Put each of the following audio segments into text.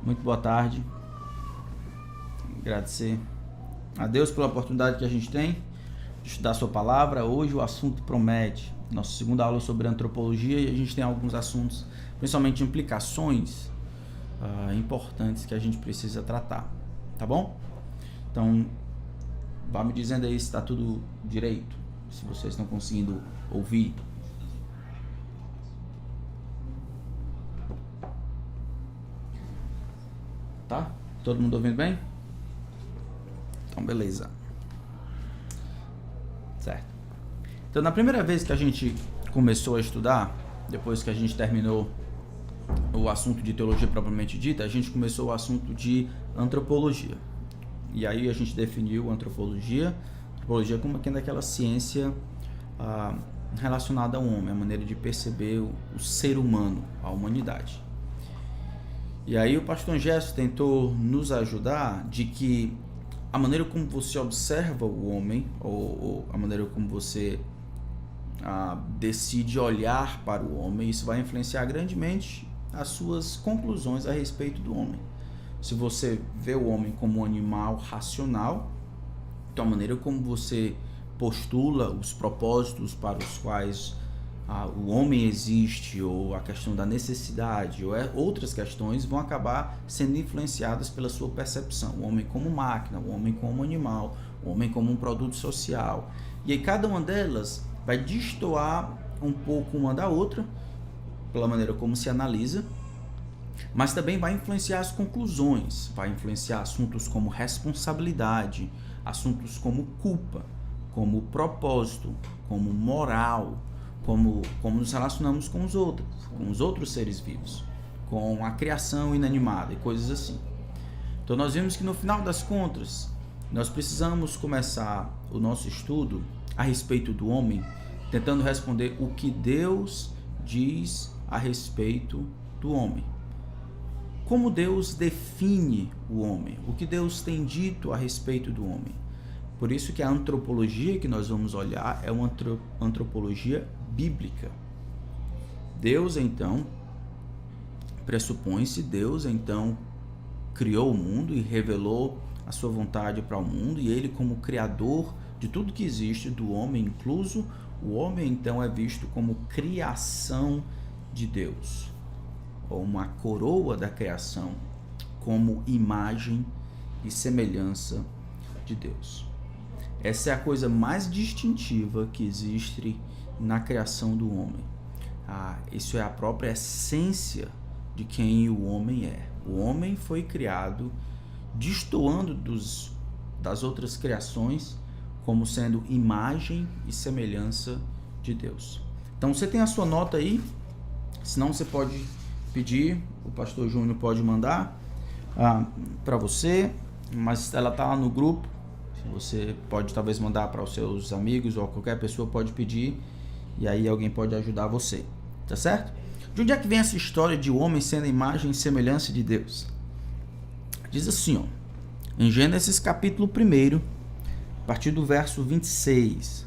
Muito boa tarde. Agradecer a Deus pela oportunidade que a gente tem de estudar a sua palavra. Hoje o assunto promete. Nossa segunda aula sobre antropologia, e a gente tem alguns assuntos, principalmente implicações importantes que a gente precisa tratar, tá bom? Então, vá me dizendo aí se está tudo direito, se vocês estão conseguindo ouvir. Tá? Todo mundo ouvindo bem? Então, beleza. Certo. Então, na primeira vez que a gente começou a estudar, depois que a gente terminou o assunto de teologia propriamente dita, a gente começou o assunto de antropologia. E aí a gente definiu antropologia como aquela ciência relacionada ao homem, a maneira de perceber o ser humano, a humanidade. E aí o pastor Gerson tentou nos ajudar de que a maneira como você observa o homem, ou a maneira como você decide olhar para o homem, isso vai influenciar grandemente as suas conclusões a respeito do homem. Se você vê o homem como um animal racional, então a maneira como você postula os propósitos para os quais o homem existe, ou a questão da necessidade, ou outras questões vão acabar sendo influenciadas pela sua percepção. O homem como máquina, o homem como animal, o homem como um produto social. E aí cada uma delas vai destoar um pouco uma da outra, pela maneira como se analisa, mas também vai influenciar as conclusões, vai influenciar assuntos como responsabilidade, assuntos como culpa, como propósito, como moral, como nos relacionamos com os outros seres vivos, com a criação inanimada e coisas assim. Então nós vimos que no final das contas, nós precisamos começar o nosso estudo a respeito do homem, tentando responder o que Deus diz a respeito do homem. Como Deus define o homem? O que Deus tem dito a respeito do homem? Por isso que a antropologia que nós vamos olhar é uma antropologia bíblica. Deus, então, pressupõe-se, Deus, então, criou o mundo e revelou a sua vontade para o mundo, e ele, como criador de tudo que existe, do homem incluso, o homem, então, é visto como criação de Deus, ou uma coroa da criação, como imagem e semelhança de Deus. Essa é a coisa mais distintiva que existe na criação do homem. Isso é a própria essência de quem o homem é. O homem foi criado destoando das outras criações como sendo imagem e semelhança de Deus. Então você tem a sua nota aí, senão você pode pedir, o pastor Júnior pode mandar para você, mas ela está lá no grupo. Você pode talvez mandar para os seus amigos, ou qualquer pessoa pode pedir, e aí alguém pode ajudar você, tá certo? De onde é que vem essa história de o homem sendo a imagem e semelhança de Deus? Diz assim, em Gênesis capítulo 1, a partir do verso 26,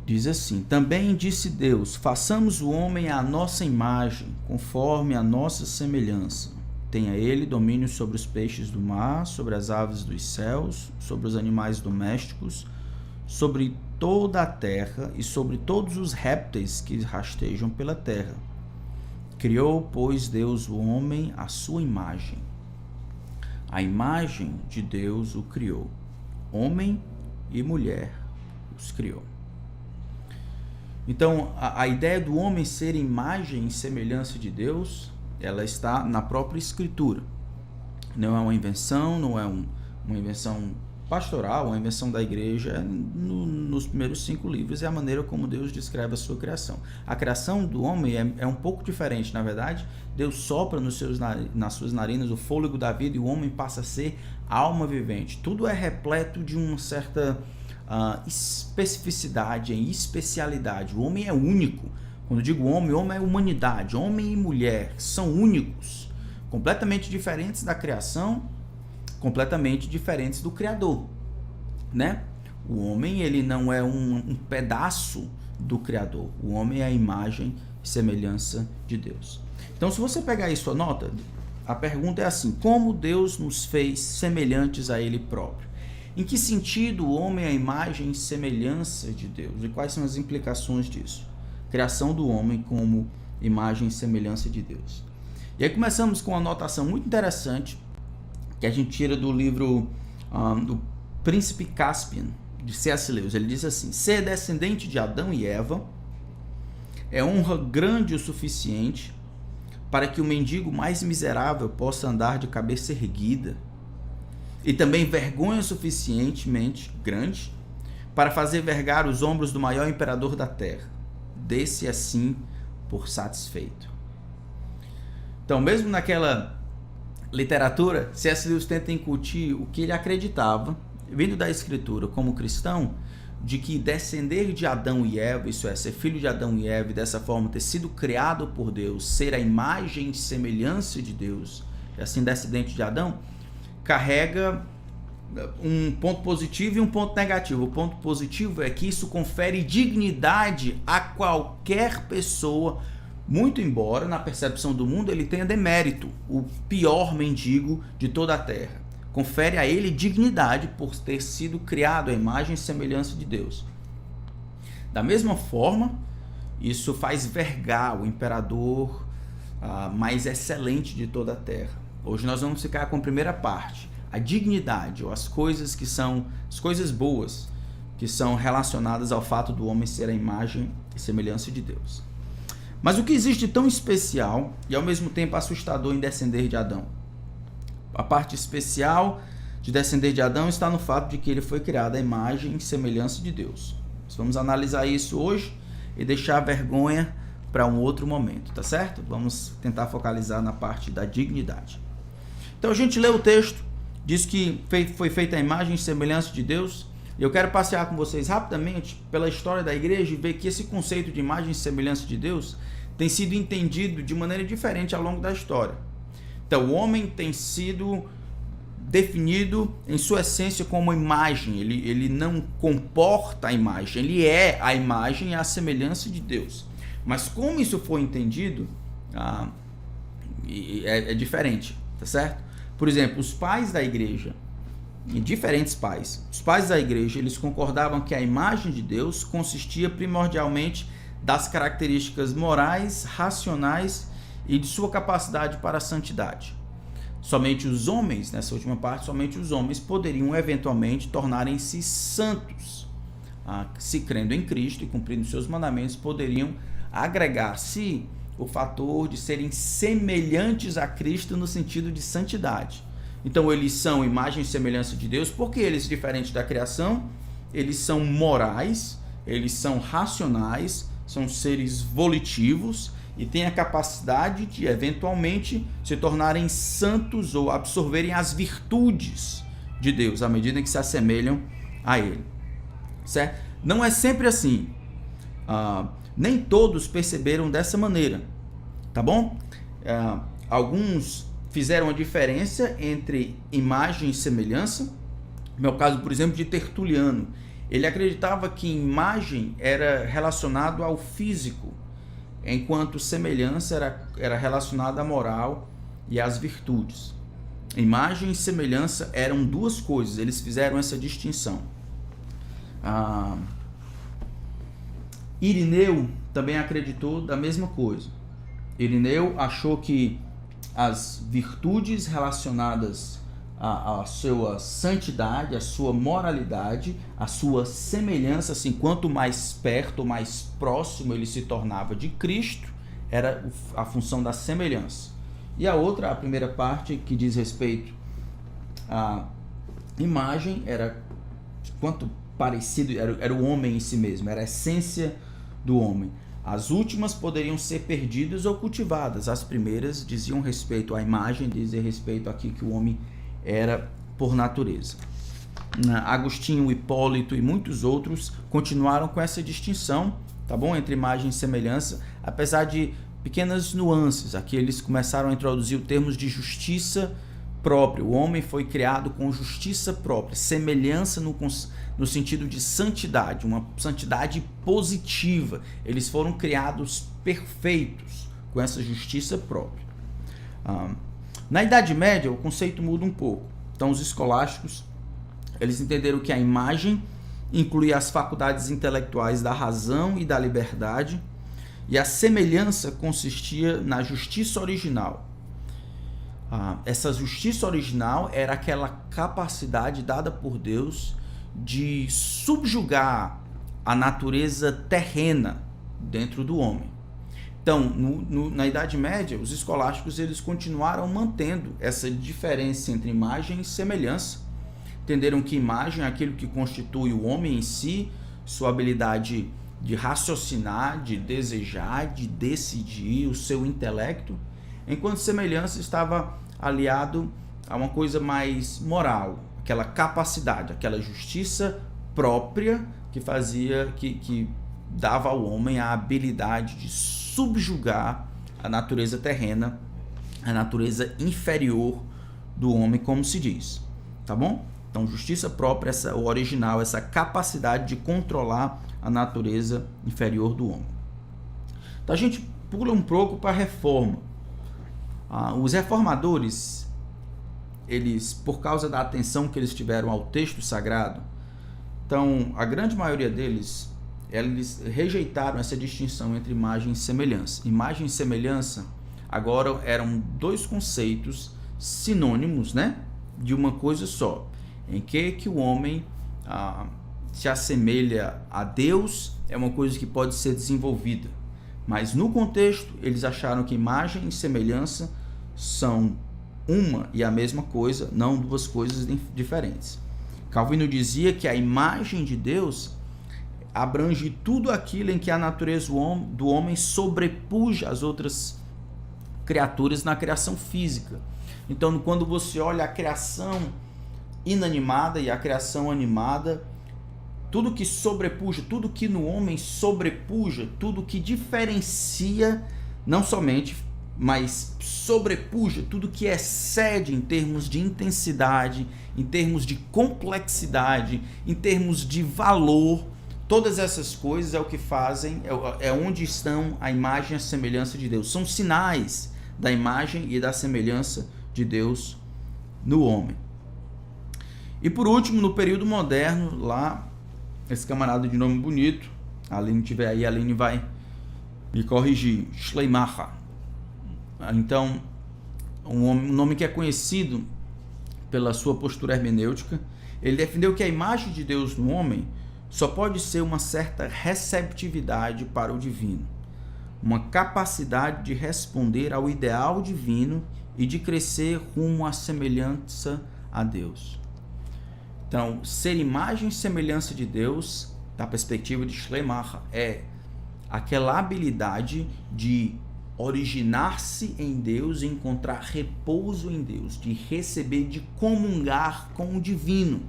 diz assim: Também disse Deus, façamos o homem à nossa imagem, conforme a nossa semelhança. Tenha ele domínio sobre os peixes do mar, sobre as aves dos céus, sobre os animais domésticos, sobre toda a terra e sobre todos os répteis que rastejam pela terra. Criou, pois, Deus o homem à sua imagem. A imagem de Deus o criou. Homem e mulher os criou. Então, a ideia do homem ser imagem e semelhança de Deus, ela está na própria Escritura. Não é uma invenção, não é uma invenção pastoral, uma invenção da igreja. Nos primeiros 5 livros é a maneira como Deus descreve a sua criação. A criação do homem é um pouco diferente, na verdade. Deus sopra nas suas narinas o fôlego da vida e o homem passa a ser alma vivente. Tudo é repleto de uma certa especificidade, especialidade. O homem é único. Quando eu digo homem é humanidade. Homem e mulher são únicos, completamente diferentes da criação, completamente diferentes do Criador, né? O homem, ele não é um pedaço do Criador. O homem é a imagem e semelhança de Deus. Então, se você pegar aí sua nota, a pergunta é assim: como Deus nos fez semelhantes a Ele próprio? Em que sentido o homem é a imagem e semelhança de Deus? E quais são as implicações disso? Criação do homem como imagem e semelhança de Deus. E aí começamos com uma anotação muito interessante que a gente tira do livro do Príncipe Caspian, de C.S. Lewis. Ele diz assim: ser descendente de Adão e Eva é honra grande o suficiente para que o mendigo mais miserável possa andar de cabeça erguida, e também vergonha suficientemente grande para fazer vergar os ombros do maior imperador da terra. Dê-se assim por satisfeito. Então, mesmo naquela literatura, C.S. Lewis tenta incutir o que ele acreditava, vindo da Escritura como cristão, de que descender de Adão e Eva, isso é, ser filho de Adão e Eva, e dessa forma ter sido criado por Deus, ser a imagem e semelhança de Deus, e assim descendente de Adão, carrega um ponto positivo e um ponto negativo. O ponto positivo é que isso confere dignidade a qualquer pessoa, muito embora na percepção do mundo ele tenha demérito, o pior mendigo de toda a terra. Confere a ele dignidade por ter sido criado à imagem e semelhança de Deus. Da mesma forma, isso faz vergar o imperador mais excelente de toda a terra. Hoje nós vamos ficar com a primeira parte, a dignidade, ou as coisas que são, as coisas boas, que são relacionadas ao fato do homem ser a imagem e semelhança de Deus. Mas o que existe tão especial e ao mesmo tempo assustador em descender de Adão? A parte especial de descender de Adão está no fato de que ele foi criado à imagem e semelhança de Deus. Vamos analisar isso hoje e deixar a vergonha para um outro momento, tá certo? Vamos tentar focalizar na parte da dignidade. Então a gente lê o texto, diz que foi feita a imagem e semelhança de Deus. E eu quero passear com vocês rapidamente pela história da igreja e ver que esse conceito de imagem e semelhança de Deus tem sido entendido de maneira diferente ao longo da história. Então o homem tem sido definido em sua essência como imagem, ele não comporta a imagem, ele é a imagem e a semelhança de Deus. Mas como isso foi entendido, é diferente, tá certo? Por exemplo, os pais da igreja, e diferentes pais, os pais da igreja, eles concordavam que a imagem de Deus consistia primordialmente das características morais, racionais e de sua capacidade para a santidade. Somente os homens, nessa última parte, somente os homens poderiam eventualmente tornarem-se santos. Se crendo em Cristo e cumprindo seus mandamentos, poderiam agregar-se o fator de serem semelhantes a Cristo no sentido de santidade. Então eles são imagem e semelhança de Deus, porque eles, diferente da criação, eles são morais, eles são racionais, são seres volitivos e têm a capacidade de eventualmente se tornarem santos ou absorverem as virtudes de Deus à medida que se assemelham a Ele, certo? Não é sempre assim. Nem todos perceberam dessa maneira, tá bom? Alguns fizeram a diferença entre imagem e semelhança. No meu caso, por exemplo, de Tertuliano, ele acreditava que imagem era relacionado ao físico, enquanto semelhança era relacionada à moral e às virtudes. Imagem e semelhança eram duas coisas, eles fizeram essa distinção. Irineu também acreditou da mesma coisa. Irineu achou que as virtudes relacionadas à sua santidade, à sua moralidade, à sua semelhança, assim, quanto mais perto, mais próximo ele se tornava de Cristo, era a função da semelhança. E a outra, a primeira parte, que diz respeito à imagem, era quanto parecido, era o homem em si mesmo, era a essência do homem. As últimas poderiam ser perdidas ou cultivadas. As primeiras diziam respeito à imagem, diziam respeito àquilo que o homem era por natureza. Agostinho, Hipólito e muitos outros continuaram com essa distinção, tá bom? Entre imagem e semelhança, apesar de pequenas nuances. Aqui eles começaram a introduzir o termo de justiça própria. O homem foi criado com justiça própria, semelhança no sentido de santidade, uma santidade positiva. Eles foram criados perfeitos, com essa justiça própria. Na Idade Média, o conceito muda um pouco. Então, os escolásticos, eles entenderam que a imagem incluía as faculdades intelectuais da razão e da liberdade, e a semelhança consistia na justiça original. Essa justiça original era aquela capacidade dada por Deus de subjugar a natureza terrena dentro do homem. Então, na Idade Média, os escolásticos eles continuaram mantendo essa diferença entre imagem e semelhança. Entenderam que imagem é aquilo que constitui o homem em si, sua habilidade de raciocinar, de desejar, de decidir, o seu intelecto, enquanto semelhança estava aliado a uma coisa mais moral, aquela capacidade, aquela justiça própria que fazia, que dava ao homem a habilidade de subjugar a natureza terrena, a natureza inferior do homem, como se diz, tá bom? Então, justiça própria, o original, essa capacidade de controlar a natureza inferior do homem. Então, a gente pula um pouco para a reforma. Os reformadores, eles, por causa da atenção que eles tiveram ao texto sagrado, então, a grande maioria deles, eles rejeitaram essa distinção entre imagem e semelhança. Imagem e semelhança agora eram dois conceitos sinônimos, né, de uma coisa só. Em que o homem se assemelha a Deus é uma coisa que pode ser desenvolvida. Mas no contexto, eles acharam que imagem e semelhança são uma e a mesma coisa, não duas coisas diferentes. Calvino dizia que a imagem de Deus abrange tudo aquilo em que a natureza do homem sobrepuja as outras criaturas na criação física. Então, quando você olha a criação inanimada e a criação animada, tudo que sobrepuja, tudo que no homem sobrepuja, tudo que diferencia, não somente, mas sobrepuja, tudo que excede em termos de intensidade, em termos de complexidade, em termos de valor, todas essas coisas é o que fazem, é onde estão a imagem e a semelhança de Deus. São sinais da imagem e da semelhança de Deus no homem. E por último, no período moderno, lá, esse camarada de nome bonito, a Aline tiver aí, a Aline vai me corrigir, Schleiermacher. Então, um nome que é conhecido pela sua postura hermenêutica, ele defendeu que a imagem de Deus no homem só pode ser uma certa receptividade para o divino, uma capacidade de responder ao ideal divino e de crescer rumo à semelhança a Deus. Então, ser imagem e semelhança de Deus, da perspectiva de Schleiermacher, é aquela habilidade de originar-se em Deus e encontrar repouso em Deus, de receber, de comungar com o divino.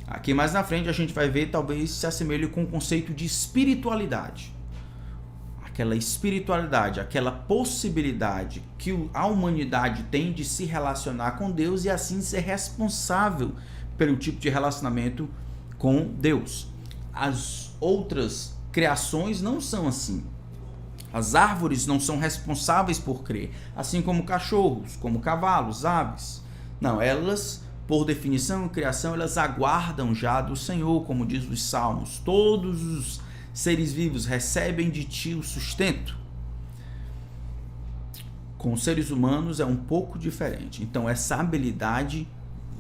Aqui mais na frente a gente vai ver, talvez se assemelhe com o conceito de espiritualidade. Aquela espiritualidade, aquela possibilidade que a humanidade tem de se relacionar com Deus e assim ser responsável pelo tipo de relacionamento com Deus. As outras criações não são assim. As árvores não são responsáveis por crer, assim como cachorros, como cavalos, aves. Não, elas, por definição e criação, elas aguardam já do Senhor, como diz os Salmos. Todos os seres vivos recebem de ti o sustento. Com os seres humanos é um pouco diferente. Então, essa habilidade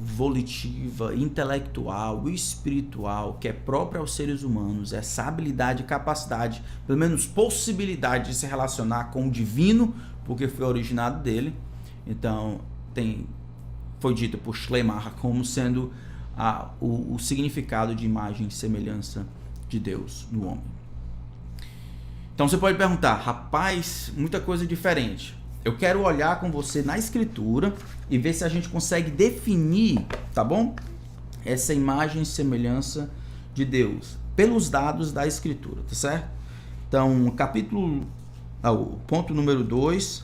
volitiva, intelectual, espiritual, que é própria aos seres humanos, essa habilidade, capacidade, pelo menos possibilidade de se relacionar com o divino, porque foi originado dele. Então, foi dito por Schleiermacher como sendo o significado de imagem e semelhança de Deus no homem. Então, você pode perguntar, rapaz, muita coisa diferente. Eu quero olhar com você na escritura e ver se a gente consegue definir, tá bom? Essa imagem e semelhança de Deus pelos dados da escritura, tá certo? Então, o ponto número 2,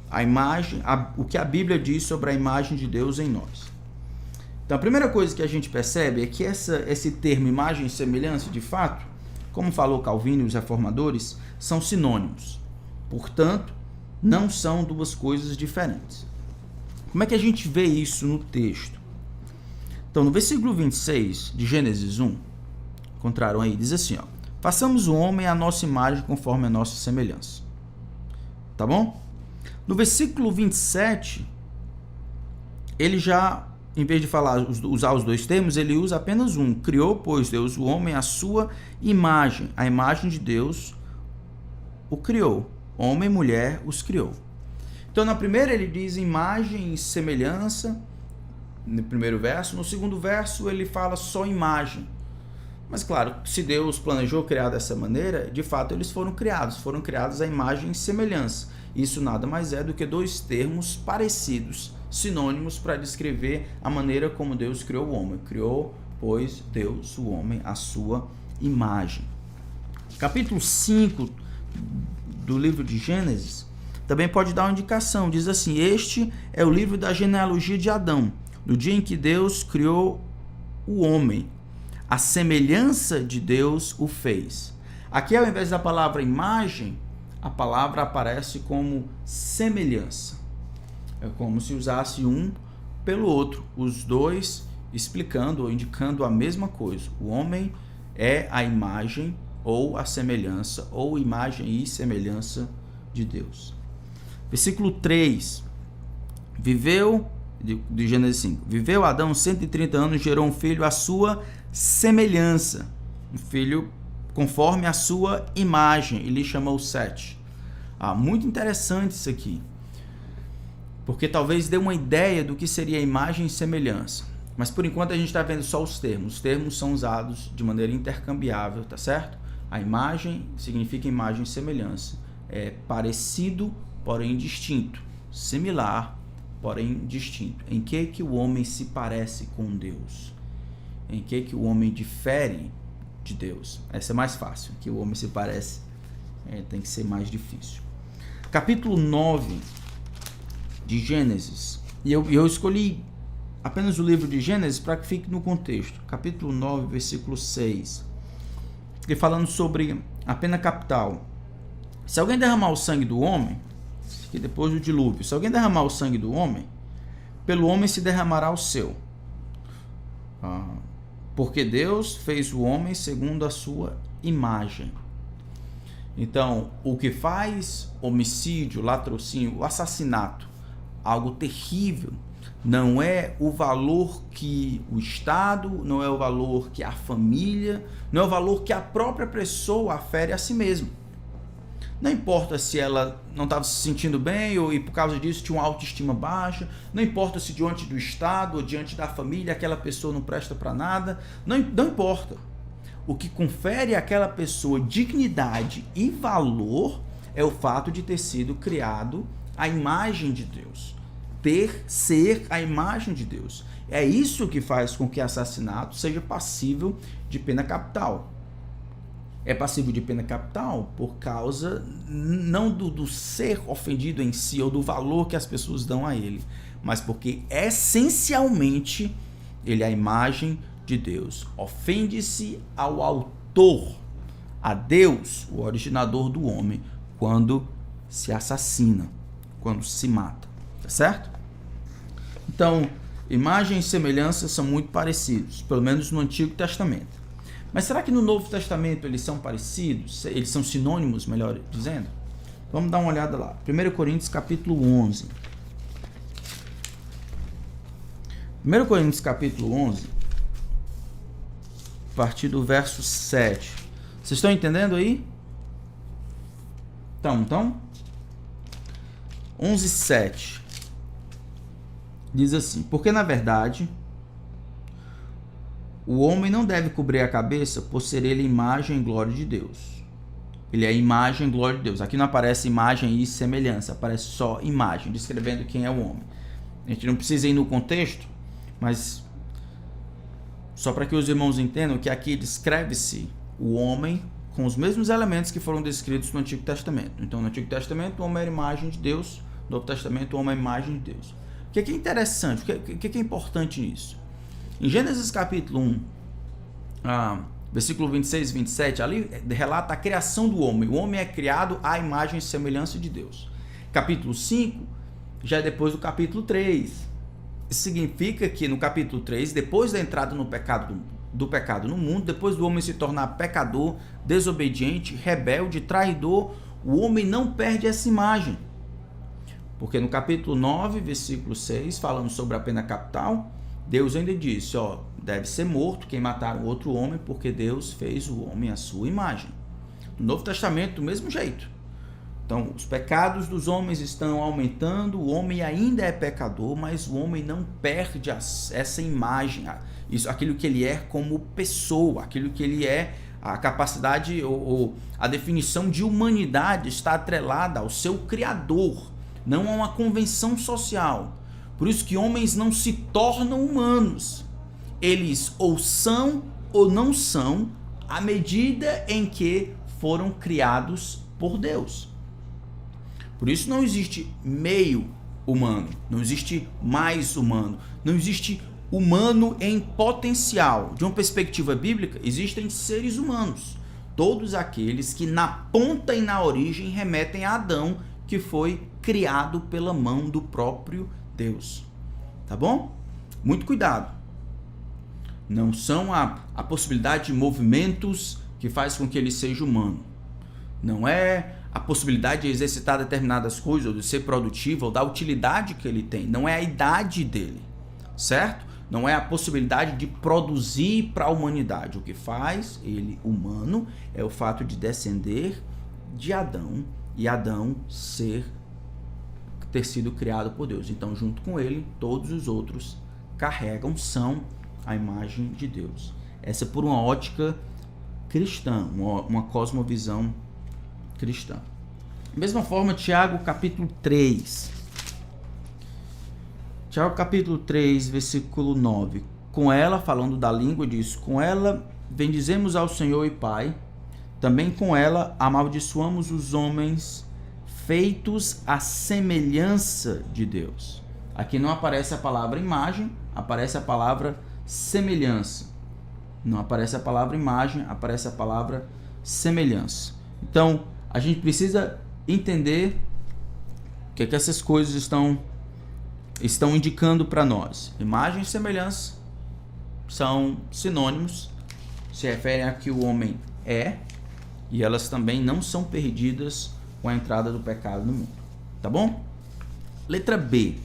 a imagem, o que a Bíblia diz sobre a imagem de Deus em nós. Então, a primeira coisa que a gente percebe é que esse termo imagem e semelhança, de fato, como falou Calvino e os reformadores, são sinônimos. Portanto, não são duas coisas diferentes. Como é que a gente vê isso no texto? Então, no versículo 26 de Gênesis 1, encontraram aí, diz assim, ó: façamos o homem à nossa imagem conforme a nossa semelhança. Tá bom? No versículo 27, ele já, em vez de usar os dois termos, ele usa apenas um. Criou, pois, Deus o homem à sua imagem. A imagem de Deus o criou. Homem e mulher os criou. Então, na primeira ele diz imagem e semelhança, no primeiro verso. No segundo verso ele fala só imagem. Mas claro, se Deus planejou criar dessa maneira, de fato eles foram criados à imagem e semelhança. Isso nada mais é do que dois termos parecidos, sinônimos para descrever a maneira como Deus criou o homem. Criou, pois, Deus o homem à sua imagem. Capítulo 5 do livro de Gênesis também pode dar uma indicação. Diz assim: este é o livro da genealogia de Adão, no dia em que Deus criou o homem. A semelhança de Deus o fez. Aqui, ao invés da palavra imagem, a palavra aparece como semelhança. É como se usasse um pelo outro, os dois explicando ou indicando a mesma coisa. O homem é a imagem ou a semelhança, ou imagem e semelhança de Deus. Versículo 3. De Gênesis 5. Viveu Adão 130 anos, gerou um filho à sua semelhança. Um filho conforme a sua imagem. Ele chamou Sete. Muito interessante isso aqui. Porque talvez dê uma ideia do que seria imagem e semelhança. Mas por enquanto a gente está vendo só os termos. Os termos são usados de maneira intercambiável, tá certo? A imagem significa imagem e semelhança. É parecido, porém distinto. Similar, porém distinto. Em que o homem se parece com Deus? Em que o homem difere de Deus? Essa é mais fácil. Que o homem se parece tem que ser mais difícil. Capítulo 9 de Gênesis. E eu escolhi apenas o livro de Gênesis para que fique no contexto. Capítulo 9, versículo 6. Ele falando sobre a pena capital. Se alguém derramar o sangue do homem, que depois do dilúvio, se alguém derramar o sangue do homem, pelo homem se derramará o seu. Porque Deus fez o homem segundo a sua imagem. Então, o que faz homicídio, latrocínio, o assassinato, algo terrível, não é o valor que o Estado, não é o valor que a família, não é o valor que a própria pessoa afere a si mesma. Não importa se ela não estava se sentindo bem e por causa disso tinha uma autoestima baixa, não importa se diante do Estado ou diante da família aquela pessoa não presta para nada, não importa. O que confere àquela pessoa dignidade e valor é o fato de ter sido criado à imagem de Deus. Ser a imagem de Deus. É isso que faz com que assassinato seja passível de pena capital. É passível de pena capital por causa não do ser ofendido em si ou do valor que as pessoas dão a ele, mas porque essencialmente ele é a imagem de Deus. Ofende-se ao autor, a Deus, o originador do homem, quando se assassina, quando se mata. Tá certo? Então, imagem e semelhança são muito parecidos, pelo menos no Antigo Testamento. Mas será que no Novo Testamento eles são parecidos? Eles são sinônimos, melhor dizendo? Vamos dar uma olhada lá. 1 Coríntios capítulo 11. 1 Coríntios capítulo 11, a partir do verso 7. Vocês estão entendendo aí? Então 11, 7. Diz assim: porque na verdade o homem não deve cobrir a cabeça por ser ele imagem e glória de Deus. Ele é imagem e glória de Deus. Aqui não aparece imagem e semelhança, aparece só imagem, descrevendo quem é o homem. A gente não precisa ir no contexto, mas só para que os irmãos entendam que aqui descreve-se o homem com os mesmos elementos que foram descritos no Antigo Testamento. Então, no Antigo Testamento, o homem era imagem de Deus. No Novo Testamento, o homem é imagem de Deus. O que é interessante? O que é importante nisso? Em Gênesis capítulo 1, versículo 26 e 27, ali relata a criação do homem. O homem é criado à imagem e semelhança de Deus. Capítulo 5 já é depois do capítulo 3. Isso significa que no capítulo 3, depois da entrada do pecado no mundo, depois do homem se tornar pecador, desobediente, rebelde, traidor, o homem não perde essa imagem. Porque no capítulo 9, versículo 6, falando sobre a pena capital, Deus ainda disse, deve ser morto quem matar o outro homem, porque Deus fez o homem à sua imagem. No Novo Testamento, do mesmo jeito. Então, os pecados dos homens estão aumentando, o homem ainda é pecador, mas o homem não perde essa imagem, aquilo que ele é como pessoa, aquilo que ele é, a capacidade ou a definição de humanidade está atrelada ao seu Criador, não a uma convenção social. Por isso que homens não se tornam humanos. Eles ou são ou não são à medida em que foram criados por Deus. Por isso não existe meio humano, não existe mais humano, não existe humano em potencial. De uma perspectiva bíblica, existem seres humanos, todos aqueles que na ponta e na origem remetem a Adão, que foi criado pela mão do próprio Deus. Tá bom? Muito cuidado. Não são a possibilidade de movimentos que faz com que ele seja humano. Não é a possibilidade de exercitar determinadas coisas, ou de ser produtivo, ou da utilidade que ele tem. Não é a idade dele, certo? Não é a possibilidade de produzir para a humanidade. O que faz ele humano é o fato de descender de Adão e Adão ter sido criado por Deus. Então, junto com ele, todos os outros são a imagem de Deus. Essa é por uma ótica cristã, uma cosmovisão cristã. Da mesma forma, Tiago capítulo 3. Tiago capítulo 3, versículo 9. Com ela, falando da língua, diz: com ela bendizemos ao Senhor e Pai, também com ela amaldiçoamos os homens feitos à semelhança de Deus. Aqui não aparece a palavra imagem, aparece a palavra semelhança. Não aparece a palavra imagem, aparece a palavra semelhança. Então, a gente precisa entender o que essas coisas estão indicando para nós. Imagem e semelhança são sinônimos, se referem a que o homem é, e elas também não são perdidas com a entrada do pecado no mundo. Tá bom? Letra B.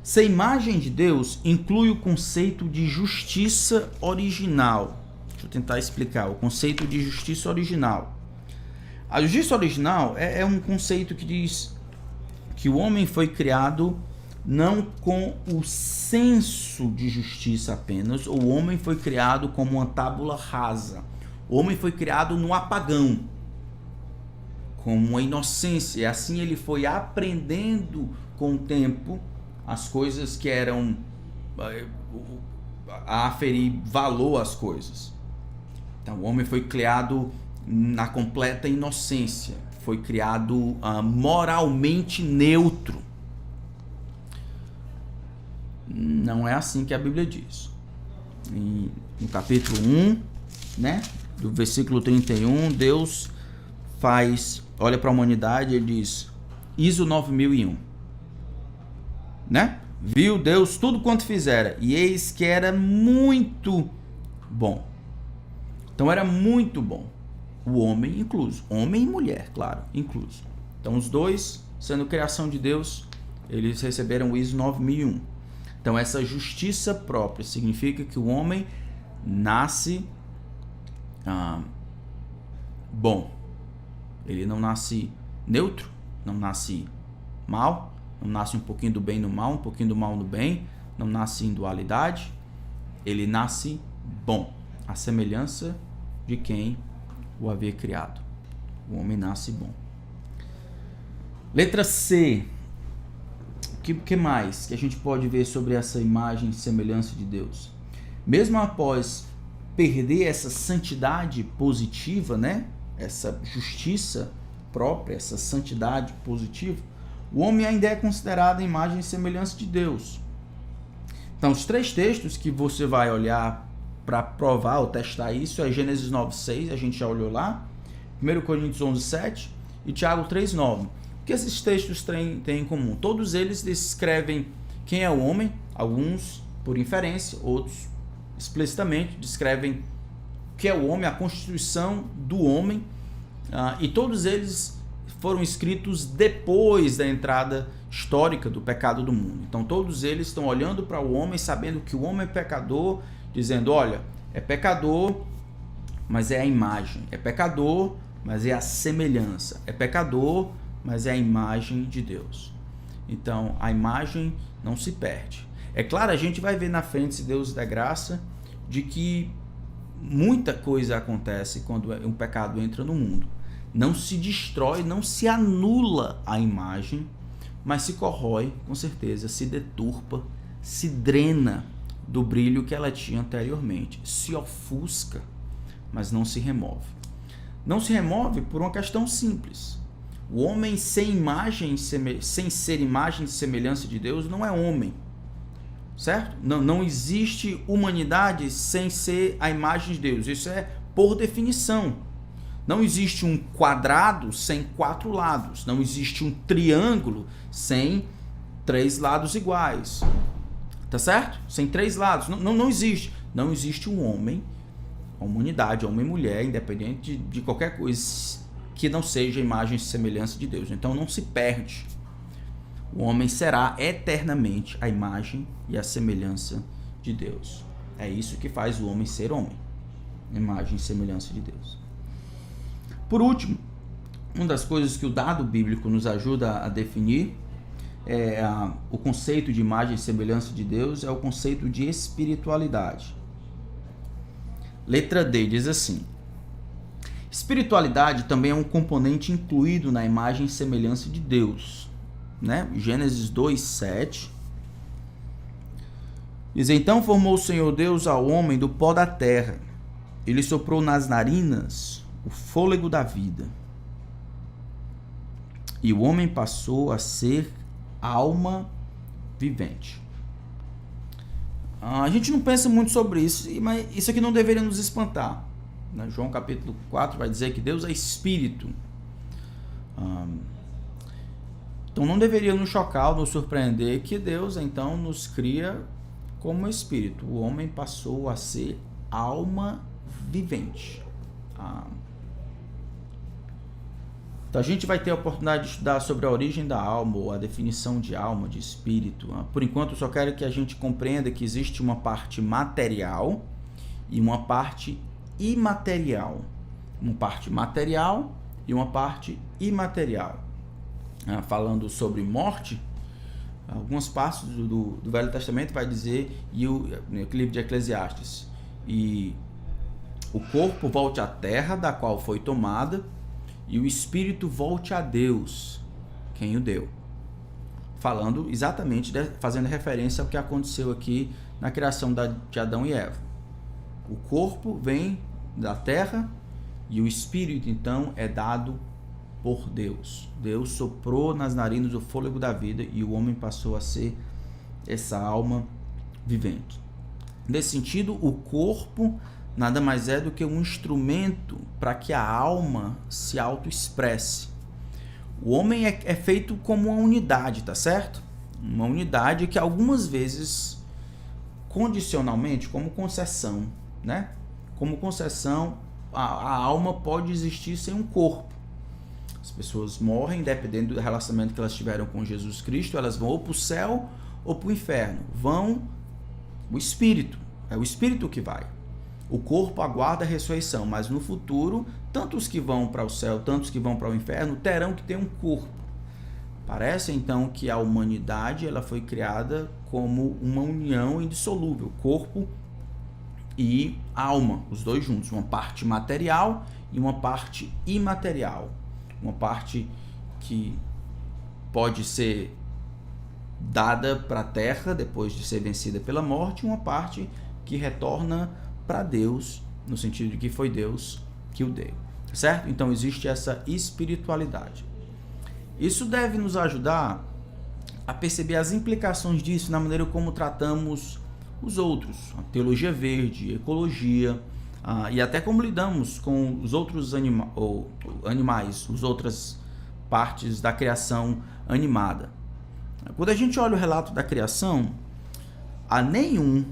Se a imagem de Deus inclui o conceito de justiça original. Deixa eu tentar explicar o conceito de justiça original. A justiça original é um conceito que diz que o homem foi criado não com o senso de justiça apenas, ou o homem foi criado como uma tábula rasa. O homem foi criado no apagão, como uma inocência. E assim ele foi aprendendo com o tempo as coisas que eram a aferir valor às coisas. Então o homem foi criado na completa inocência, foi criado moralmente neutro. Não é assim que a Bíblia diz. No capítulo 1, né, do versículo 31, Deus olha para a humanidade e diz: ISO 9001, né? Viu Deus tudo quanto fizera, e eis que era muito bom. Então era muito bom. O homem incluso, homem e mulher, claro, incluso. Então os dois, sendo criação de Deus, eles receberam o ISO 9001. Então essa justiça própria significa que o homem nasce bom. Ele não nasce neutro, não nasce mal, não nasce um pouquinho do bem no mal, um pouquinho do mal no bem, não nasce em dualidade. Ele nasce bom, a semelhança de quem o havia criado. O homem nasce bom. Letra C. O que mais que a gente pode ver sobre essa imagem e semelhança de Deus? Mesmo após perder essa santidade positiva, né? Essa justiça própria, essa santidade positiva, o homem ainda é considerado a imagem e semelhança de Deus. Então, os três textos que você vai olhar para provar ou testar isso é Gênesis 9:6, a gente já olhou lá, 1 Coríntios 11:7 e Tiago 3:9. O que esses textos têm em comum? Todos eles descrevem quem é o homem, alguns por inferência, outros explicitamente descrevem o que é o homem, a constituição do homem, e todos eles foram escritos depois da entrada histórica do pecado do mundo. Então todos eles estão olhando para o homem, sabendo que o homem é pecador, dizendo, olha, é pecador, mas é a imagem, é pecador, mas é a semelhança, é pecador, mas é a imagem de Deus. Então a imagem não se perde. É claro, a gente vai ver na frente, se Deus der graça, de que muita coisa acontece quando um pecado entra no mundo. Não se destrói, não se anula a imagem, mas se corrói, com certeza, se deturpa, se drena do brilho que ela tinha anteriormente, se ofusca, mas não se remove. Não se remove por uma questão simples. O homem sem ser imagem e semelhança de Deus não é homem, certo? Não existe humanidade sem ser a imagem de Deus, isso é por definição. Não existe um quadrado sem 4 lados. Não existe um triângulo sem 3 lados iguais. Tá certo? Sem 3 lados. Não existe. Não existe um homem, uma humanidade, homem e mulher, independente de qualquer coisa que não seja a imagem e semelhança de Deus. Então não se perde. O homem será eternamente a imagem e a semelhança de Deus. É isso que faz o homem ser homem. Imagem e semelhança de Deus. Por último, uma das coisas que o dado bíblico nos ajuda a definir o conceito de imagem e semelhança de Deus é o conceito de espiritualidade. Letra D diz assim: espiritualidade também é um componente incluído na imagem e semelhança de Deus, né? Gênesis 2:7 diz: então formou o Senhor Deus ao homem do pó da terra, ele soprou nas narinas o fôlego da vida, e o homem passou a ser alma vivente. A gente não pensa muito sobre isso, mas isso aqui não deveria nos espantar, né? João capítulo 4 vai dizer que Deus é espírito. Então não deveria nos chocar ou nos surpreender que Deus então nos cria como espírito. O homem passou a ser alma vivente. Então a gente vai ter a oportunidade de estudar sobre a origem da alma, ou a definição de alma, de espírito. Por enquanto eu só quero que a gente compreenda que existe uma parte material e uma parte imaterial. Uma parte material e uma parte imaterial. Falando sobre morte, algumas partes do Velho Testamento vai dizer, no livro de Eclesiastes, e o corpo volte à terra da qual foi tomada, e o espírito volte a Deus, quem o deu. Falando exatamente, fazendo referência ao que aconteceu aqui na criação de Adão e Eva. O corpo vem da terra e o espírito, então, é dado por Deus. Deus soprou nas narinas o fôlego da vida e o homem passou a ser essa alma vivente. Nesse sentido, o corpo nada mais é do que um instrumento para que a alma se autoexpresse. O homem é feito como uma unidade, tá certo? Uma unidade que algumas vezes, condicionalmente, como concessão, né? Como concessão, a alma pode existir sem um corpo. As pessoas morrem, dependendo do relacionamento que elas tiveram com Jesus Cristo, elas vão ou para o céu ou para o inferno. O espírito, é o espírito que vai. O corpo aguarda a ressurreição, mas no futuro, tanto os que vão para o céu, tanto os que vão para o inferno, terão que ter um corpo. Parece então que a humanidade ela foi criada como uma união indissolúvel, corpo e alma, os dois juntos, uma parte material e uma parte imaterial. Uma parte que pode ser dada para a terra depois de ser vencida pela morte, e uma parte que retorna para Deus, no sentido de que foi Deus que o deu, certo? Então existe essa espiritualidade. Isso deve nos ajudar a perceber as implicações disso na maneira como tratamos os outros, a teologia verde, ecologia, e até como lidamos com os outros animais, as outras partes da criação animada. Quando a gente olha o relato da criação, a nenhum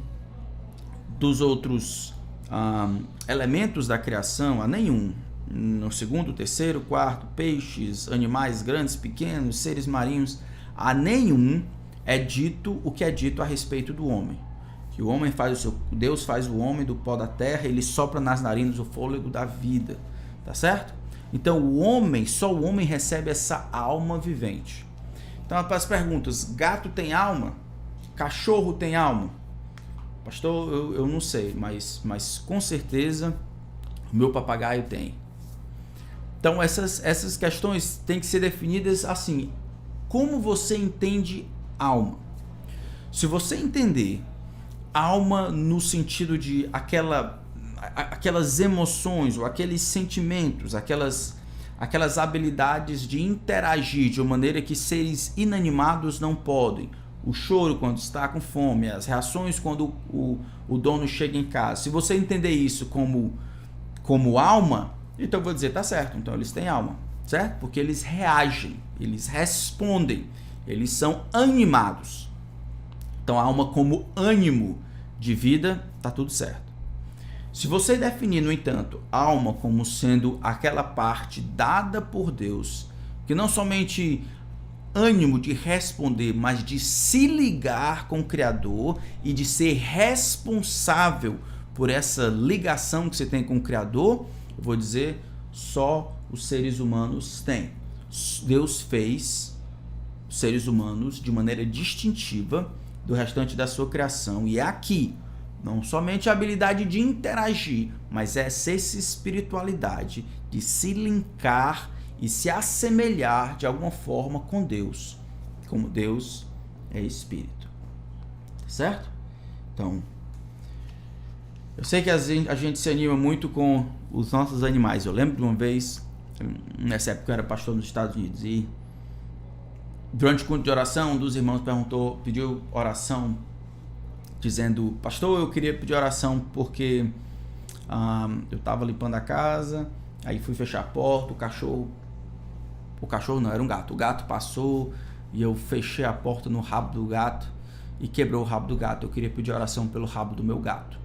dos outros elementos da criação, a nenhum, no segundo, terceiro, quarto, peixes, animais grandes, pequenos, seres marinhos, a nenhum é dito o que é dito a respeito do homem. Que o homem Deus faz o homem do pó da terra, ele sopra nas narinas o fôlego da vida, tá certo? Então só o homem recebe essa alma vivente. Então as perguntas, gato tem alma? Cachorro tem alma? Pastor, eu não sei, mas com certeza o meu papagaio tem. Então essas questões têm que ser definidas assim. Como você entende alma? Se você entender alma no sentido de aquelas emoções ou aqueles sentimentos, aquelas habilidades de interagir de uma maneira que seres inanimados não podem. O choro quando está com fome, as reações quando o dono chega em casa. Se você entender isso como alma, então eu vou dizer, tá certo, então eles têm alma, certo? Porque eles reagem, eles respondem, eles são animados. Então a alma como ânimo de vida, tá tudo certo. Se você definir, no entanto, alma como sendo aquela parte dada por Deus, que não somente ânimo de responder, mas de se ligar com o Criador e de ser responsável por essa ligação que você tem com o Criador, eu vou dizer, só os seres humanos têm. Deus fez os seres humanos de maneira distintiva do restante da sua criação, e é aqui não somente a habilidade de interagir, mas essa espiritualidade de se linkar e se assemelhar de alguma forma com Deus, como Deus é espírito, certo? Então, eu sei que a gente se anima muito com os nossos animais. Eu lembro de uma vez, nessa época eu era pastor nos Estados Unidos, e durante o culto de oração, um dos irmãos pediu oração, dizendo, pastor, eu queria pedir oração porque eu estava limpando a casa, aí fui fechar a porta, o cachorro não, era um gato, o gato passou e eu fechei a porta no rabo do gato e quebrou o rabo do gato. Eu queria pedir oração pelo rabo do meu gato.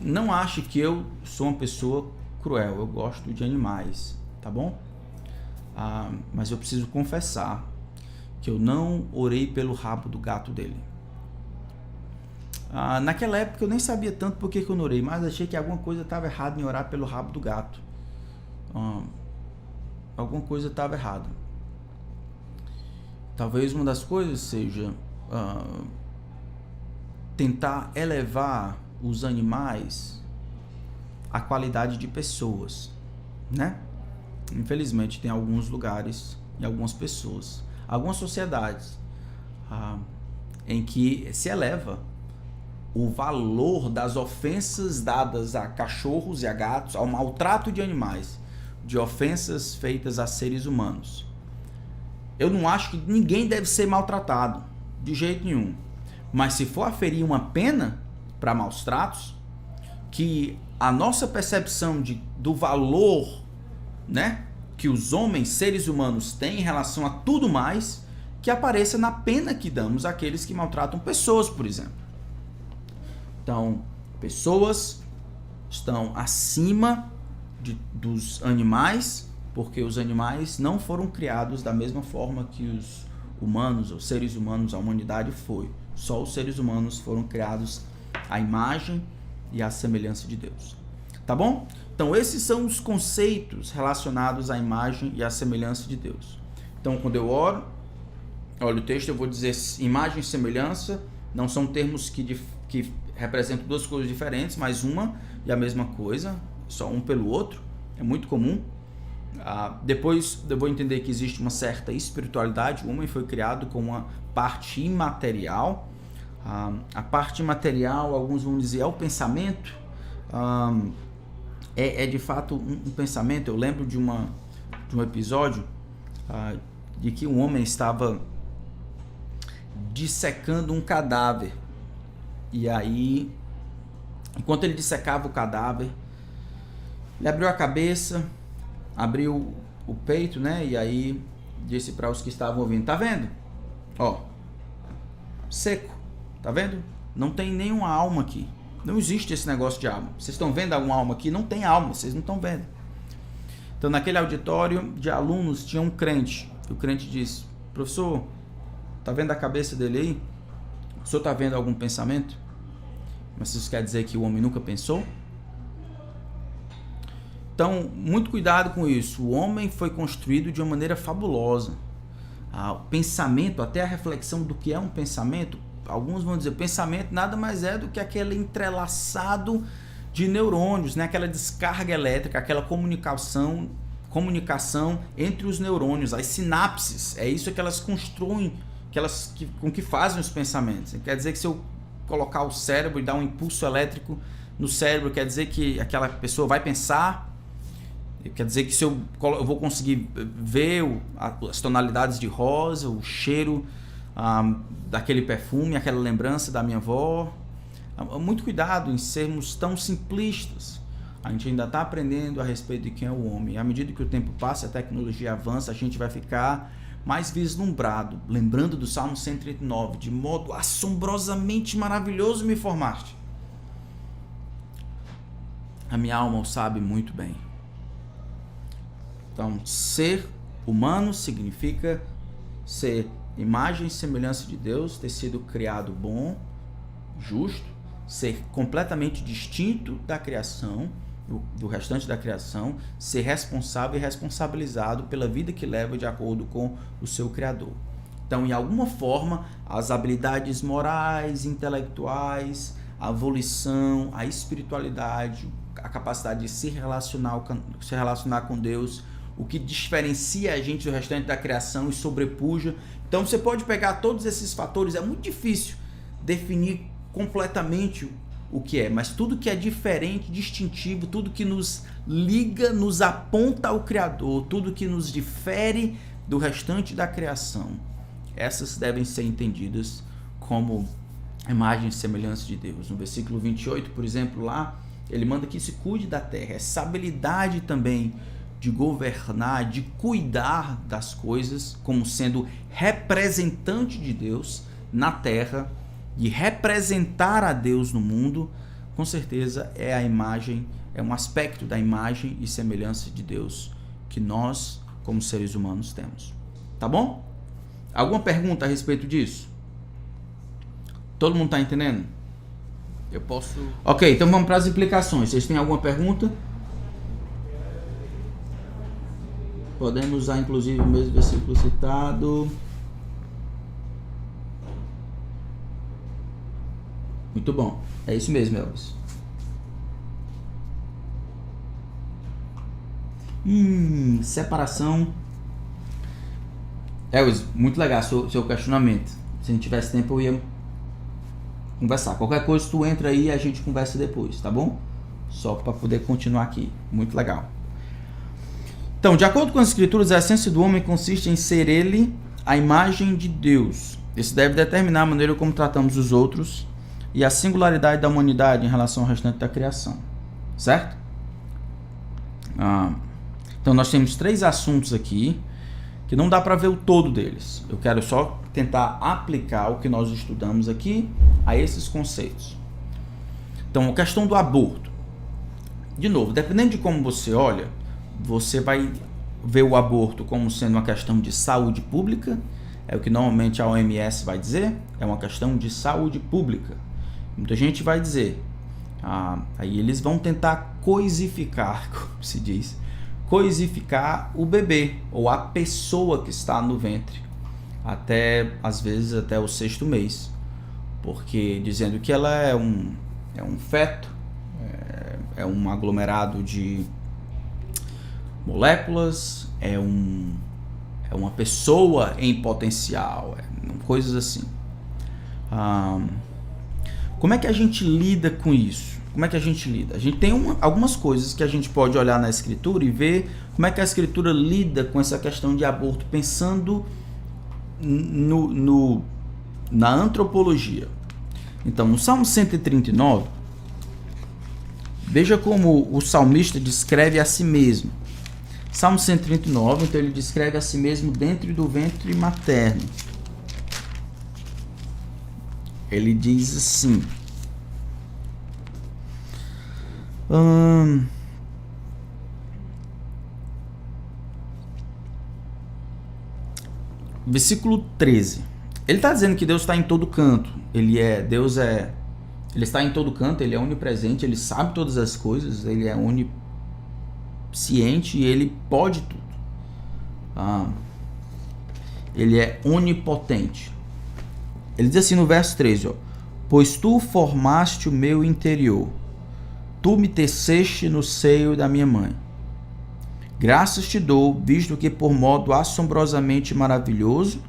Não ache que eu sou uma pessoa cruel, eu gosto de animais, tá bom? Mas eu preciso confessar que eu não orei pelo rabo do gato dele. Naquela época eu nem sabia tanto por que eu não orei, mas achei que alguma coisa estava errada em orar pelo rabo do gato. Alguma coisa estava errada. Talvez uma das coisas seja tentar elevar os animais à qualidade de pessoas, né? Infelizmente tem alguns lugares e algumas pessoas, algumas sociedades em que se eleva o valor das ofensas dadas a cachorros e a gatos, ao maltrato de animais, de ofensas feitas a seres humanos. Eu não acho que ninguém deve ser maltratado, de jeito nenhum. Mas se for aferir uma pena para maus tratos, que a nossa percepção do valor, né, que os homens, seres humanos, têm em relação a tudo mais, que apareça na pena que damos àqueles que maltratam pessoas, por exemplo. Então, pessoas estão acima dos animais, porque os animais não foram criados da mesma forma que os humanos, os seres humanos, a humanidade foi. Só os seres humanos foram criados à imagem e à semelhança de Deus. Tá bom? Então, esses são os conceitos relacionados à imagem e à semelhança de Deus. Então, quando eu olho o texto, eu vou dizer imagem e semelhança, não são termos que representam duas coisas diferentes, mas uma e a mesma coisa, só um pelo outro, é muito comum. Depois eu vou entender que existe uma certa espiritualidade. O homem foi criado com uma parte imaterial. A parte imaterial, alguns vão dizer, é o pensamento. É de fato um pensamento. Eu lembro de um episódio de que um homem estava dissecando um cadáver. E aí, enquanto ele dissecava o cadáver, ele abriu a cabeça, abriu o peito, né? E aí disse para os que estavam ouvindo: tá vendo? Ó, seco, tá vendo? Não tem nenhuma alma aqui. Não existe esse negócio de alma. Vocês estão vendo alguma alma aqui? Não tem alma, vocês não estão vendo. Então, naquele auditório de alunos tinha um crente. O crente disse: professor, tá vendo a cabeça dele aí? O senhor tá vendo algum pensamento? Mas isso quer dizer que o homem nunca pensou? Então, muito cuidado com isso. O homem foi construído de uma maneira fabulosa. O pensamento, até a reflexão do que é um pensamento, alguns vão dizer, pensamento nada mais é do que aquele entrelaçado de neurônios, né? Aquela descarga elétrica, aquela comunicação entre os neurônios, as sinapses. É isso que elas constroem, com que fazem os pensamentos. Quer dizer que se eu colocar o cérebro e dar um impulso elétrico no cérebro, quer dizer que aquela pessoa vai pensar. Quer dizer que se eu vou conseguir ver as tonalidades de rosa, o cheiro daquele perfume, aquela lembrança da minha avó. Muito cuidado em sermos tão simplistas. A gente ainda está aprendendo a respeito de quem é o homem. E à medida que o tempo passa, a tecnologia avança, a gente vai ficar mais vislumbrado. Lembrando do Salmo 139, de modo assombrosamente maravilhoso me formaste. A minha alma o sabe muito bem. Então, ser humano significa ser imagem e semelhança de Deus, ter sido criado bom, justo, ser completamente distinto da criação, do restante da criação, ser responsável e responsabilizado pela vida que leva de acordo com o seu Criador. Então, em alguma forma, as habilidades morais, intelectuais, a volição, a espiritualidade, a capacidade de se relacionar com Deus, o que diferencia a gente do restante da criação e sobrepuja. Então você pode pegar todos esses fatores, é muito difícil definir completamente o que é, mas tudo que é diferente, distintivo, tudo que nos liga, nos aponta ao Criador, tudo que nos difere do restante da criação, essas devem ser entendidas como imagem e semelhança de Deus. No versículo 28, por exemplo, lá, ele manda que se cuide da terra, essa habilidade também de governar, de cuidar das coisas, como sendo representante de Deus na terra, de representar a Deus no mundo, com certeza é a imagem, é um aspecto da imagem e semelhança de Deus que nós, como seres humanos, temos. Tá bom? Alguma pergunta a respeito disso? Todo mundo está entendendo? Eu posso... Ok, então vamos para as implicações. Vocês têm alguma pergunta? Podemos usar, inclusive, o mesmo versículo citado. Muito bom. É isso mesmo, Elvis. Separação. Elvis, muito legal seu questionamento. Se não tivesse tempo, eu ia conversar. Qualquer coisa, tu entra aí e a gente conversa depois, tá bom? Só para poder continuar aqui. Muito legal. Então, de acordo com as Escrituras, a essência do homem consiste em ser ele a imagem de Deus. Isso deve determinar a maneira como tratamos os outros e a singularidade da humanidade em relação ao restante da criação. Certo? Então, nós temos 3 assuntos aqui que não dá para ver o todo deles. Eu quero só tentar aplicar o que nós estudamos aqui a esses conceitos. Então, a questão do aborto. De novo, dependendo de como você olha, você vai ver o aborto como sendo uma questão de saúde pública, é o que normalmente a OMS vai dizer, é uma questão de saúde pública. Muita gente vai dizer, aí eles vão tentar coisificar, como se diz, coisificar o bebê ou a pessoa que está no ventre, às vezes até o 6º mês, porque dizendo que ela é um feto, é um aglomerado de moléculas, é uma pessoa em potencial, coisas assim. Como é que a gente lida com isso? Como é que a gente lida? A gente tem algumas coisas que a gente pode olhar na Escritura e ver como é que a Escritura lida com essa questão de aborto, pensando na antropologia. Então, no Salmo 139, veja como o salmista descreve a si mesmo. Salmo 139, então ele descreve a si mesmo dentro do ventre materno. Ele diz assim: versículo 13. Ele está dizendo que Deus está em todo canto. Ele está em todo canto, ele é onipresente, ele sabe todas as coisas, ele é onisciente e ele pode tudo. Ele é onipotente. Ele diz assim no verso 13, pois tu formaste o meu interior, tu me teceste no seio da minha mãe. Graças te dou, visto que por modo assombrosamente maravilhoso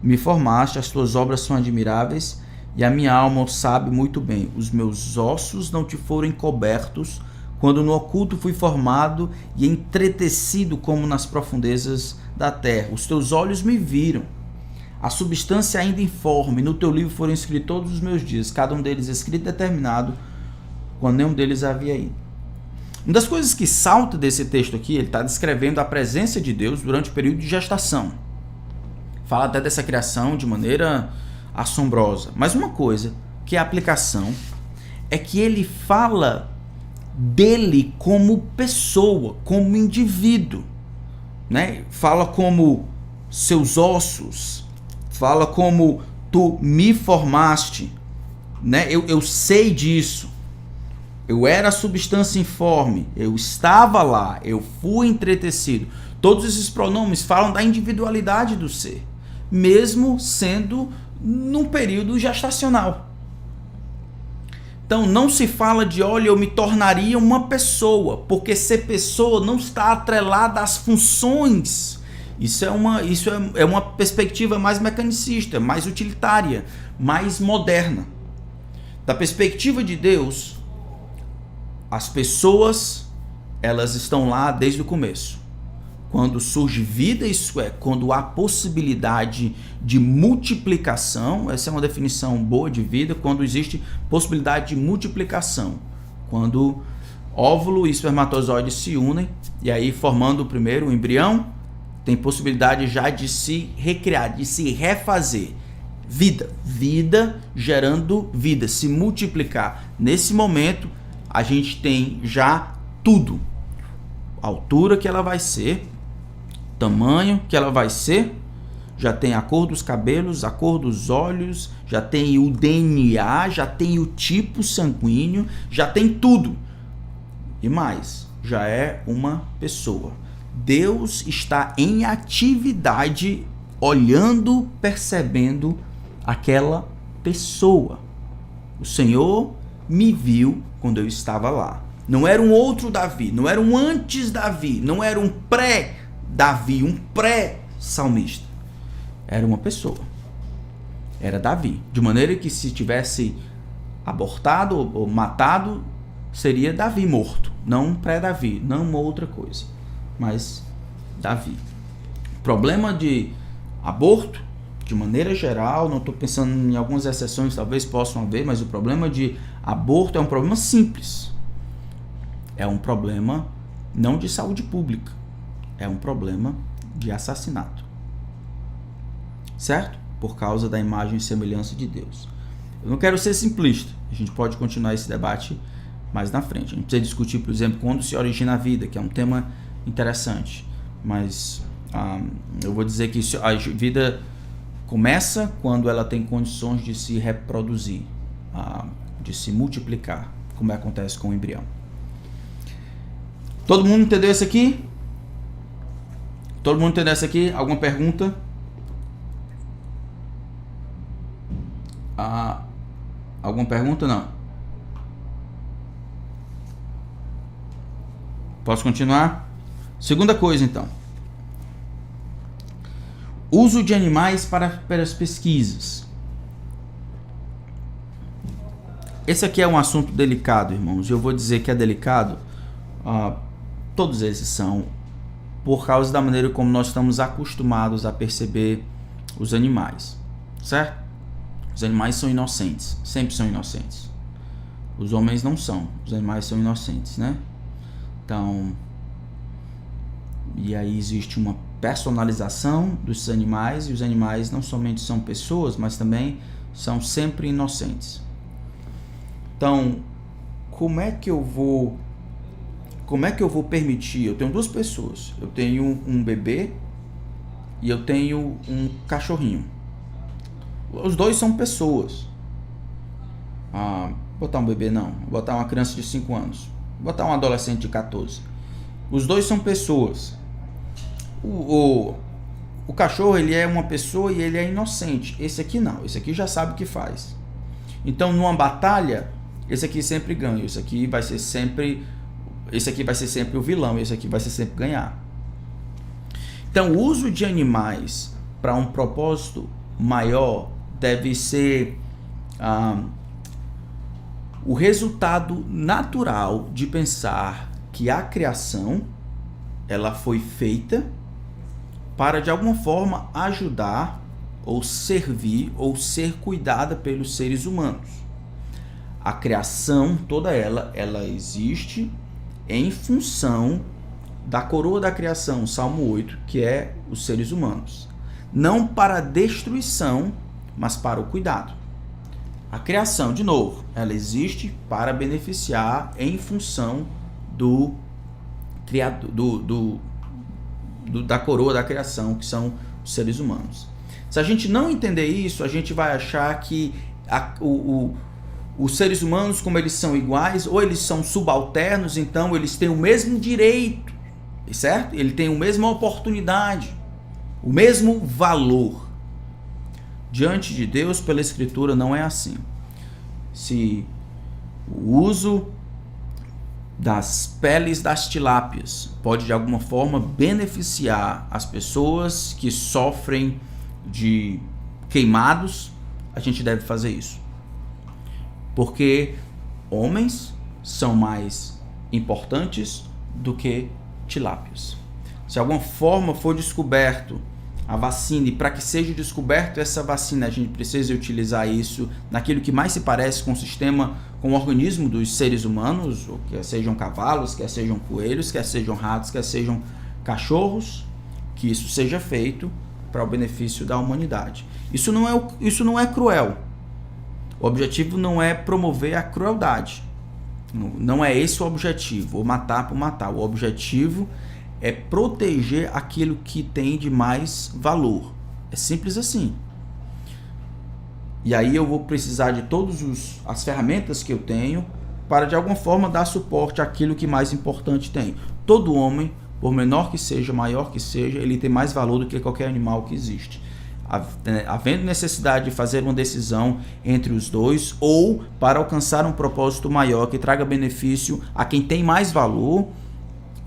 me formaste, as tuas obras são admiráveis, e a minha alma o sabe muito bem. Os meus ossos não te foram encobertos, quando no oculto fui formado e entretecido como nas profundezas da terra. Os teus olhos me viram, a substância ainda informe, no teu livro foram escritos todos os meus dias, cada um deles escrito e determinado, quando nenhum deles havia ido. Uma das coisas que salta desse texto aqui, ele está descrevendo a presença de Deus durante o período de gestação. Fala até dessa criação de maneira assombrosa. Mas uma coisa que é a aplicação é que ele fala dele como pessoa, como indivíduo, né? Fala como seus ossos, fala como tu me formaste, né? Eu sei disso. Eu era a substância informe, eu estava lá, eu fui entretecido. Todos esses pronomes falam da individualidade do ser, mesmo sendo num período gestacional. Então não se fala de, olha, eu me tornaria uma pessoa, porque ser pessoa não está atrelada às funções. Isso é uma perspectiva mais mecanicista, mais utilitária, mais moderna. Da perspectiva de Deus, as pessoas, elas estão lá desde o começo. Quando surge vida, isso é, quando há possibilidade de multiplicação, essa é uma definição boa de vida, quando existe possibilidade de multiplicação. Quando óvulo e espermatozoide se unem, e aí formando o primeiro, o embrião, tem possibilidade já de se recriar, de se refazer. Vida gerando vida, se multiplicar. Nesse momento, a gente tem já tudo. A altura que ela vai ser, tamanho que ela vai ser, já tem a cor dos cabelos, a cor dos olhos, já tem o DNA, já tem o tipo sanguíneo, já tem tudo. E mais, já é uma pessoa. Deus está em atividade, olhando, percebendo aquela pessoa. O Senhor me viu quando eu estava lá. Não era um outro Davi, não era um antes Davi, não era um pré-Davi, um pré-salmista. Era uma pessoa. Era Davi. De maneira que se tivesse abortado ou matado, seria Davi morto. Não pré-Davi, não uma outra coisa. Mas Davi. O problema de aborto, de maneira geral, não estou pensando em algumas exceções, talvez possam haver, mas o problema de aborto é um problema simples. É um problema não de saúde pública, é um problema de assassinato. Certo? Por causa da imagem e semelhança de Deus. Eu não quero ser simplista, a gente pode continuar esse debate mais na frente. A gente precisa discutir, por exemplo, quando se origina a vida, que é um tema interessante. Mas eu vou dizer que a vida começa quando ela tem condições de se reproduzir, de se multiplicar, como acontece com o embrião. Todo mundo entendeu isso aqui? Todo mundo entendeu isso aqui? Alguma pergunta? Alguma pergunta? Não. Posso continuar? Segunda coisa, então. Uso de animais para as pesquisas. Esse aqui é um assunto delicado, irmãos. Eu vou dizer que é delicado. Todos esses são, por causa da maneira como nós estamos acostumados a perceber os animais, certo? Os animais são inocentes, sempre são inocentes. Os homens não são, os animais são inocentes, né? Então, e aí existe uma personalização dos animais, e os animais não somente são pessoas, mas também são sempre inocentes. Então, como é que eu vou permitir? Eu tenho duas pessoas, eu tenho um bebê e eu tenho um cachorrinho. Os dois são pessoas. Botar um bebê não, botar uma criança de 5 anos, botar um adolescente de 14. Os dois são pessoas. O cachorro, ele é uma pessoa e ele é inocente. Esse aqui não, esse aqui já sabe o que faz. Então, numa batalha, esse aqui sempre ganha, esse aqui vai ser sempre o vilão, esse aqui vai ser sempre ganhar. Então, o uso de animais para um propósito maior deve ser o resultado natural de pensar que a criação ela foi feita para de alguma forma ajudar ou servir ou ser cuidada pelos seres humanos. A criação toda ela existe em função da coroa da criação, Salmo 8, que é os seres humanos. Não para a destruição, mas para o cuidado. A criação, de novo, ela existe para beneficiar em função do criador, da coroa da criação, que são os seres humanos. Se a gente não entender isso, a gente vai achar que os seres humanos, como eles são iguais, ou eles são subalternos, então eles têm o mesmo direito, certo? Ele tem a mesma oportunidade, o mesmo valor. Diante de Deus, pela Escritura, não é assim. Se o uso das peles das tilápias pode de alguma forma beneficiar as pessoas que sofrem de queimados, a gente deve fazer isso. Porque homens são mais importantes do que tilápias. Se de alguma forma for descoberto a vacina, e para que seja descoberto essa vacina, a gente precisa utilizar isso naquilo que mais se parece com o sistema, com o organismo dos seres humanos, ou quer sejam cavalos, quer sejam coelhos, quer sejam ratos, quer sejam cachorros, que isso seja feito para o benefício da humanidade. Isso não é cruel. O objetivo não é promover a crueldade. Não é esse o objetivo, ou matar por matar. O objetivo é proteger aquilo que tem de mais valor. É simples assim. E aí eu vou precisar de todas as ferramentas que eu tenho para de alguma forma dar suporte àquilo que mais importante tem. Todo homem, por menor que seja, maior que seja, ele tem mais valor do que qualquer animal que existe. Havendo necessidade de fazer uma decisão entre os dois ou para alcançar um propósito maior que traga benefício a quem tem mais valor,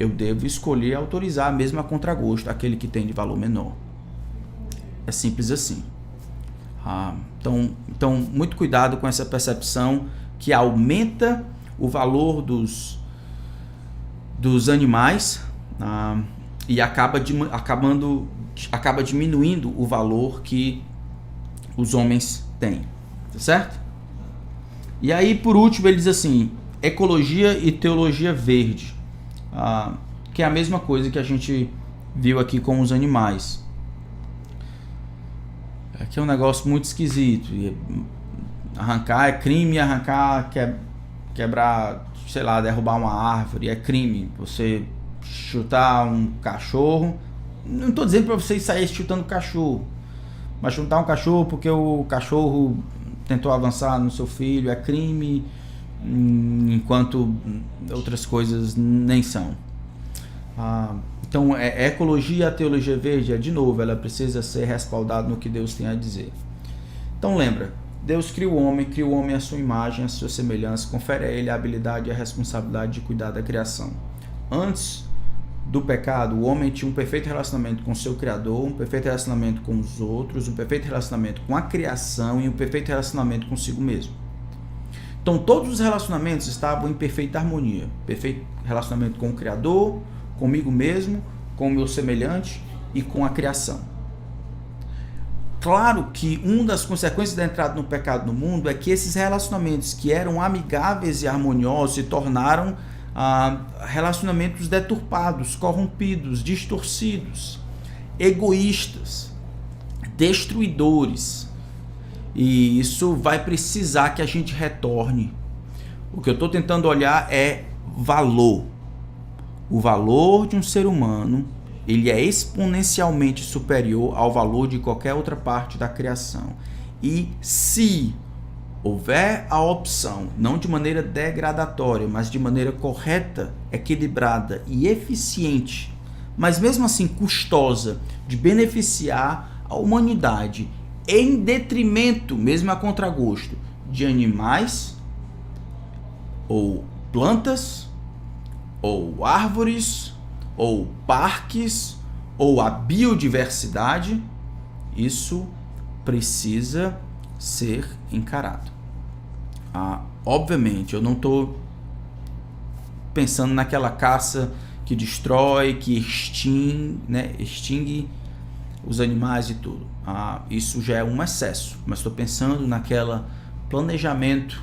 eu devo escolher autorizar mesmo a contragosto aquele que tem de valor menor. É simples assim. Então, muito cuidado com essa percepção que aumenta o valor dos animais e acaba diminuindo o valor que os homens têm. Tá certo? E aí, por último, ele diz assim: ecologia e teologia verde. Que é a mesma coisa que a gente viu aqui com os animais. Aqui é um negócio muito esquisito. Arrancar é crime, quebrar, sei lá, derrubar uma árvore é crime. Você chutar um cachorro, não estou dizendo para você sair chutando cachorro, mas chutar um cachorro porque o cachorro tentou avançar no seu filho é crime, enquanto outras coisas nem são. Então, a ecologia e a teologia verde, de novo, ela precisa ser respaldada no que Deus tem a dizer. Então, lembra, Deus cria o homem à sua imagem, à sua semelhança, confere a ele a habilidade e a responsabilidade de cuidar da criação. Antes do pecado, o homem tinha um perfeito relacionamento com o seu Criador, um perfeito relacionamento com os outros, um perfeito relacionamento com a criação e um perfeito relacionamento consigo mesmo. Então, todos os relacionamentos estavam em perfeita harmonia. Perfeito relacionamento com o Criador, comigo mesmo, com o meu semelhante e com a criação. Claro que uma das consequências da entrada no pecado no mundo é que esses relacionamentos que eram amigáveis e harmoniosos se tornaram relacionamentos deturpados, corrompidos, distorcidos, egoístas, destruidores. E isso vai precisar que a gente retorne. O que eu estou tentando olhar é valor. O valor de um ser humano, ele é exponencialmente superior ao valor de qualquer outra parte da criação. E se houver a opção, não de maneira degradatória, mas de maneira correta, equilibrada e eficiente, mas mesmo assim custosa, de beneficiar a humanidade em detrimento, mesmo a contragosto, de animais, ou plantas, ou árvores, ou parques, ou a biodiversidade, isso precisa ser encarado. Obviamente, eu não estou pensando naquela caça que destrói, que extingue os animais e tudo. Isso já é um excesso, mas estou pensando naquela planejamento,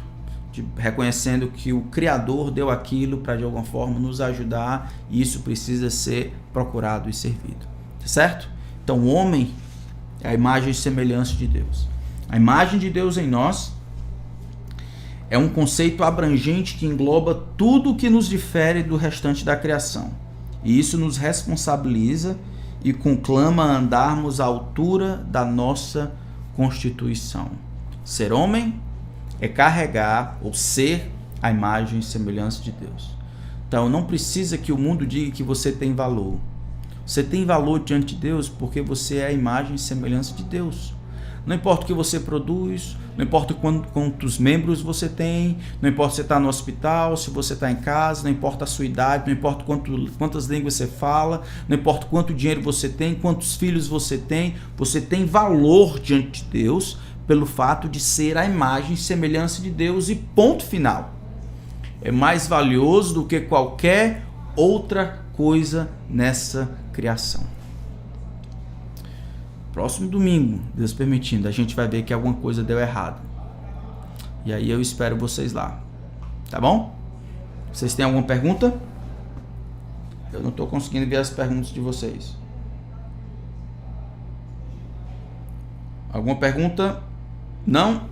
reconhecendo que o Criador deu aquilo para de alguma forma nos ajudar, e isso precisa ser procurado e servido, certo? Então o homem é a imagem e semelhança de Deus. A imagem de Deus em nós é um conceito abrangente que engloba tudo o que nos difere do restante da criação, e isso nos responsabiliza e conclama a andarmos à altura da nossa constituição. Ser homem é carregar ou ser a imagem e semelhança de Deus. Então não precisa que o mundo diga que você tem valor. Você tem valor diante de Deus porque você é a imagem e semelhança de Deus. Não importa o que você produz, não importa quantos membros você tem, não importa se você está no hospital, se você está em casa, não importa a sua idade, não importa quantas línguas você fala, não importa quanto dinheiro você tem, quantos filhos você tem valor diante de Deus pelo fato de ser a imagem e semelhança de Deus, e ponto final. É mais valioso do que qualquer outra coisa nessa criação. Próximo domingo, Deus permitindo, a gente vai ver que alguma coisa deu errado. E aí eu espero vocês lá. Tá bom? Vocês têm alguma pergunta? Eu não estou conseguindo ver as perguntas de vocês. Alguma pergunta? Não?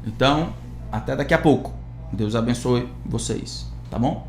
Então, até daqui a pouco. Deus abençoe vocês. Tá bom?